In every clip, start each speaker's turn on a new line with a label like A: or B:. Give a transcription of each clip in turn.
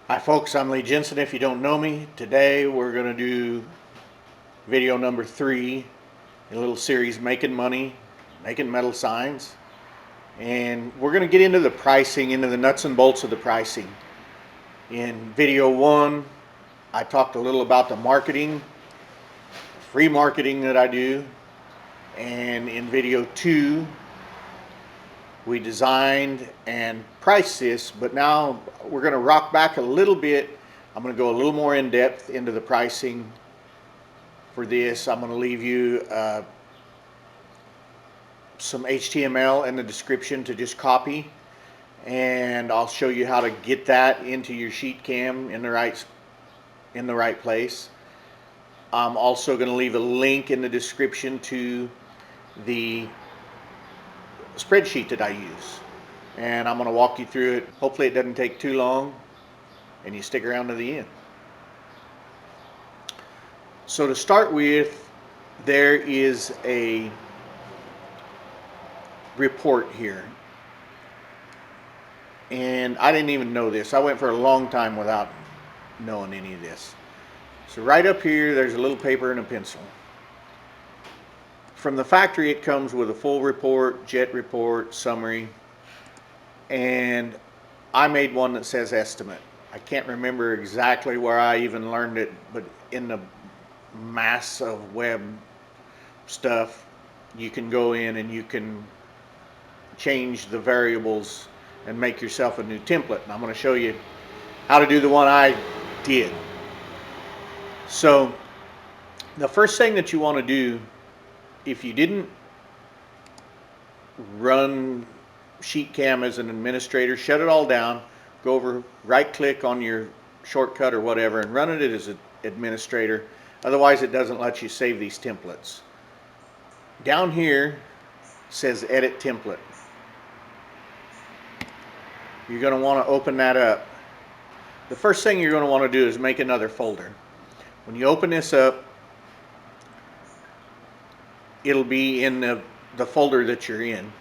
A: Hi folks, I'm Lee Jensen. If you don't know me, today we're going to do video number 3 in a little series, Making Money, Making Metal Signs. And we're going to get into the pricing, into the nuts and bolts of the pricing. In video 1, I talked a little about the marketing, free marketing that I do. And in video 2, we designed and priced this, but now we're going to rock back a little bit. I'm going to go a little more in depth into the pricing for this. I'm going to leave you some HTML in the description to just copy, and I'll show you how to get that into your Sheetcam in the right place. I'm also going to leave a link in the description to the spreadsheet that I use, and I'm going to walk you through it. Hopefully it doesn't take too long and you stick around to the end. So to start with, there is a report here, and I didn't even know this. I went for a long time without knowing any of this. So right up here there's a little paper and a pencil. From the factory it comes with a full report, jet report, summary, and I made one that says estimate. I can't remember exactly where I even learned it, but in the mass of web stuff you can go in and you can change the variables and make yourself a new template. And I'm going to show you how to do the one I did. So the first thing that you want to do, if you didn't run Sheetcam as an administrator, shut it all down, go over, right click on your shortcut or whatever and run it as an administrator. Otherwise it doesn't let you save these templates. Down here says edit template. You're going to want to open that up. The first thing you're going to want to do is make another folder. When you open this up, it'll be in the folder that you're in.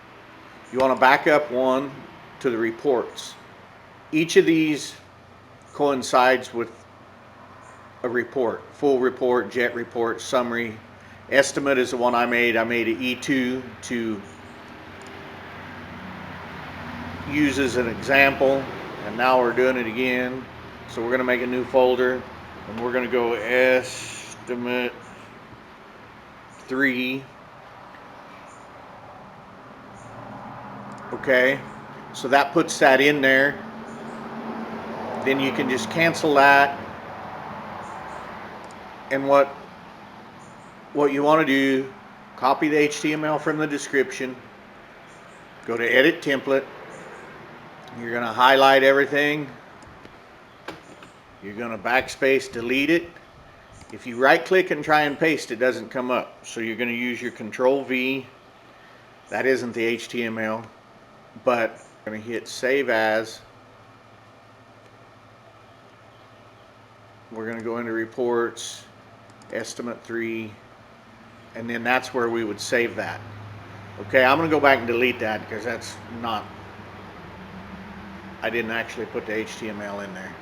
A: You want to back up one to the reports. Each of these coincides with a report. Full report, jet report, summary. Estimate is the one I made. I made an E2 to use as an example, and now we're doing it again. So we're going to make a new folder, and we're going to go estimate 3. Okay, so that puts that in there. Then you can just cancel that, and what you want to do, copy the HTML from the description, go to edit template, you're going to highlight everything, you're going to backspace delete it. If you right click and try and paste, it doesn't come up, so you're going to use your Control V. That isn't the HTML, but I'm going to hit save as. We're going to go into reports, estimate 3, and then that's where we would save that. Okay, I'm going to go back and delete that because that's not, I didn't actually put the HTML in there.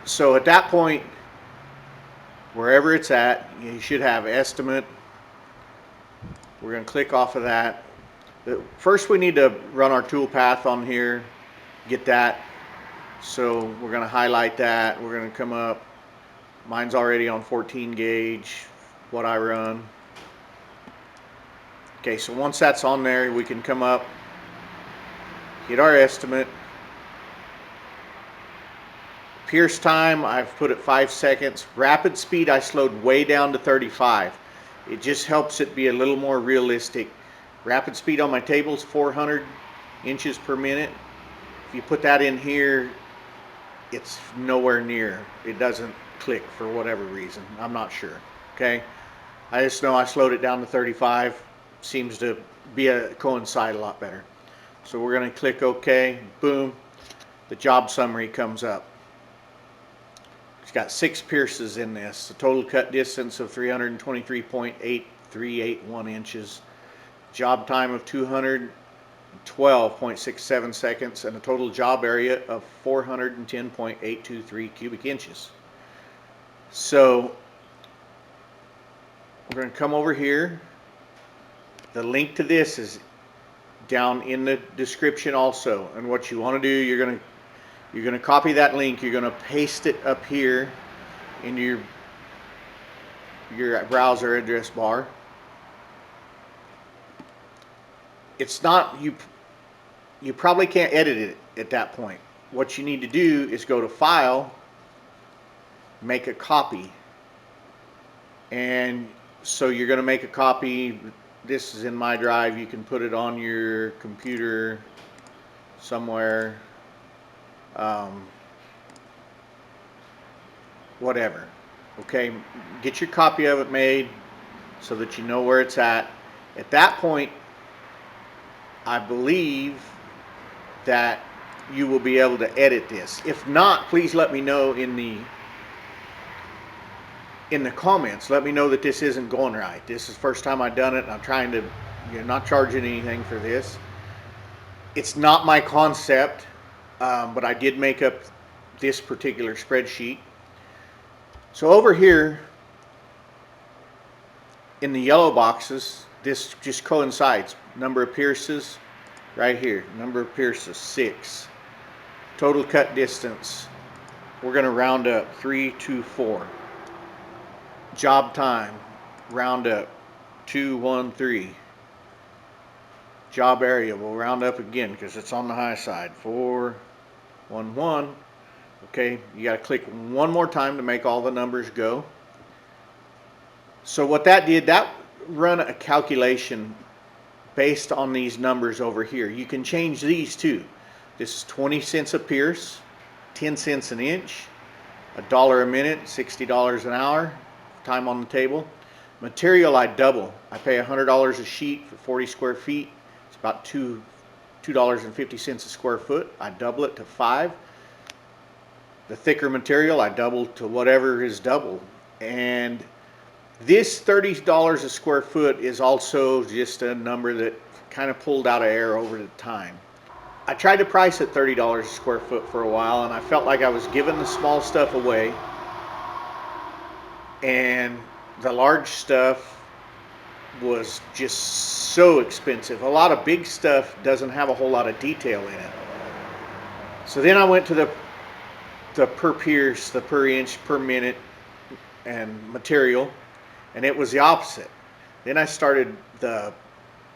A: So at that point, wherever it's at, you should have estimate. We're going to click off of that. First we need to run our toolpath on here, get that. So we're going to highlight that. We're going to come up. Mine's already on 14 gauge, what I run. Okay, so once that's on there, we can come up, hit our estimate. Pierce time, I've put it 5 seconds. Rapid speed, I slowed way down to 35. It just helps it be a little more realistic. Rapid speed on my table is 400 inches per minute. If you put that in here, it's nowhere near. It doesn't click for whatever reason. I'm not sure. Okay, I just know I slowed it down to 35. Seems to be coincide a lot better. So we're going to click OK. Boom. The job summary comes up. It's got 6 pierces in this. The total cut distance of 323.8381 inches. Job time of 200. 12.67 seconds, and a total job area of 410.823 cubic inches. So we're going to come over here. The link to this is down in the description also. And what you want to do, you're going to copy that link. You're going to paste it up here in your browser address bar. It's not, you probably can't edit it at that point. What you need to do is go to File, make a copy. And so you're going to make a copy. This is in my drive. You can put it on your computer somewhere, whatever. Okay, get your copy of it made so that you know where it's at. At that point, I believe that you will be able to edit this. If not, please let me know in the comments. Let me know that this isn't going right. This is the first time I've done it, and I'm trying to, not charging anything for this. It's not my concept, but I did make up this particular spreadsheet. So over here in the yellow boxes, this just coincides. Number of pierces right here. Number of pierces, 6. Total cut distance, we're going to round up 324. Job time, round up 213. Job area, we'll round up again because it's on the high side, 411. Okay, you got to click one more time to make all the numbers go. So what that did, that run a calculation based on these numbers over here. You can change these too. This is 20 cents a pierce, 10 cents an inch, $1 a minute, $60 an hour, time on the table. Material I double. I pay $100 a sheet for 40 square feet. It's about $2.50 a square foot. I double it to 5. The thicker material I double to whatever is double. And this $30 a square foot is also just a number that kind of pulled out of air over the time. I tried to price at $30 a square foot for a while, and I felt like I was giving the small stuff away, and the large stuff was just so expensive. A lot of big stuff doesn't have a whole lot of detail in it. So then I went to the per pierce, the per inch, per minute, and material, and it was the opposite. Then I started, the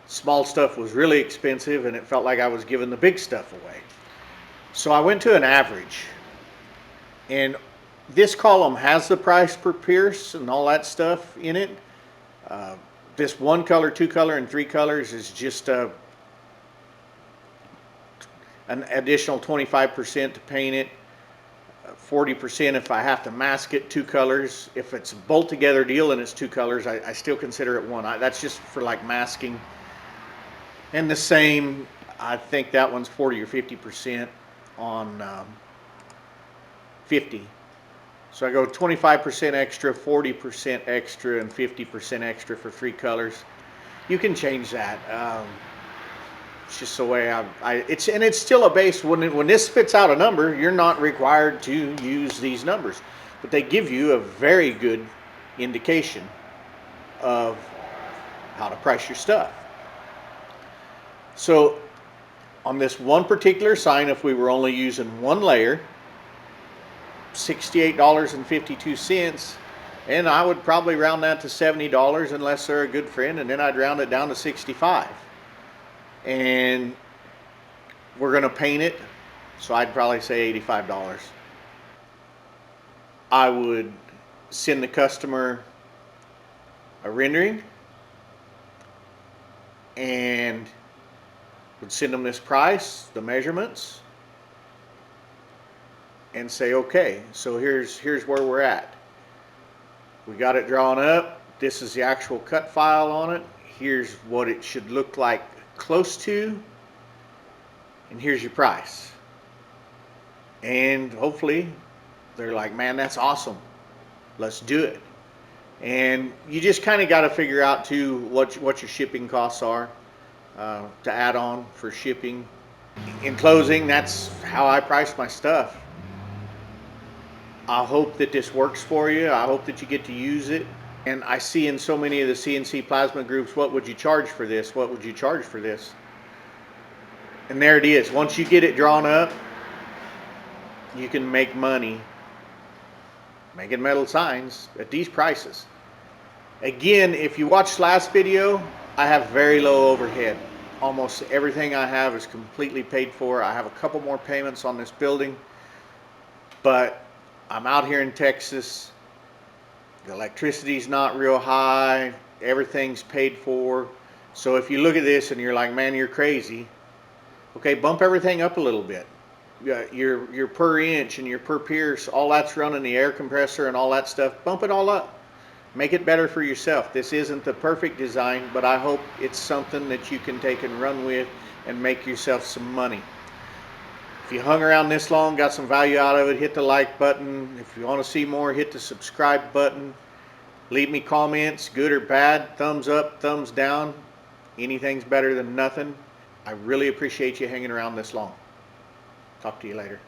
A: small stuff was really expensive, and it felt like I was giving the big stuff away. So I went to an average, and this column has the price per pierce and all that stuff in it. This 1 color, 2 color, and 3 colors is just an additional 25% to paint it. 40% if I have to mask it, 2 colors. If it's a bolt together deal and it's 2 colors, I still consider it one. That's just for like masking. And the same, I think that one's 40 or 50% on 50. So I go 25% extra, 40% extra, and 50% extra for 3 colors. You can change that. It's just the way it's still a base. When this spits out a number, you're not required to use these numbers, but they give you a very good indication of how to price your stuff. So on this one particular sign, if we were only using one layer, $68.52, and I would probably round that to $70 unless they're a good friend, and then I'd round it down to 65. And we're going to paint it, so I'd probably say $85. I would send the customer a rendering and would send them this price, the measurements, and say, okay, so here's where we're at. We got it drawn up. This is the actual cut file on it. Here's what it should look like close to, and here's your price. And hopefully they're like, man, that's awesome, let's do it. And you just kind of got to figure out too what your shipping costs are. to add on for shipping. In closing, that's how I price my stuff. I hope that this works for you. I hope that you get to use it. And I see in so many of the CNC plasma groups, what would you charge for this? What would you charge for this? And there it is. Once you get it drawn up, you can make money making metal signs at these prices. Again, if you watched last video, I have very low overhead. Almost everything I have is completely paid for. I have a couple more payments on this building, but I'm out here in Texas. The electricity's not real high. Everything's paid for. So if you look at this and you're like, man, you're crazy. Okay, bump everything up a little bit. Your per inch and your per pierce, all that's running the air compressor and all that stuff. Bump it all up. Make it better for yourself. This isn't the perfect design, but I hope it's something that you can take and run with and make yourself some money. If you hung around this long, got some value out of it, hit the like button. If you want to see more, hit the subscribe button. Leave me comments, good or bad, thumbs up, thumbs down. Anything's better than nothing. I really appreciate you hanging around this long. Talk to you later.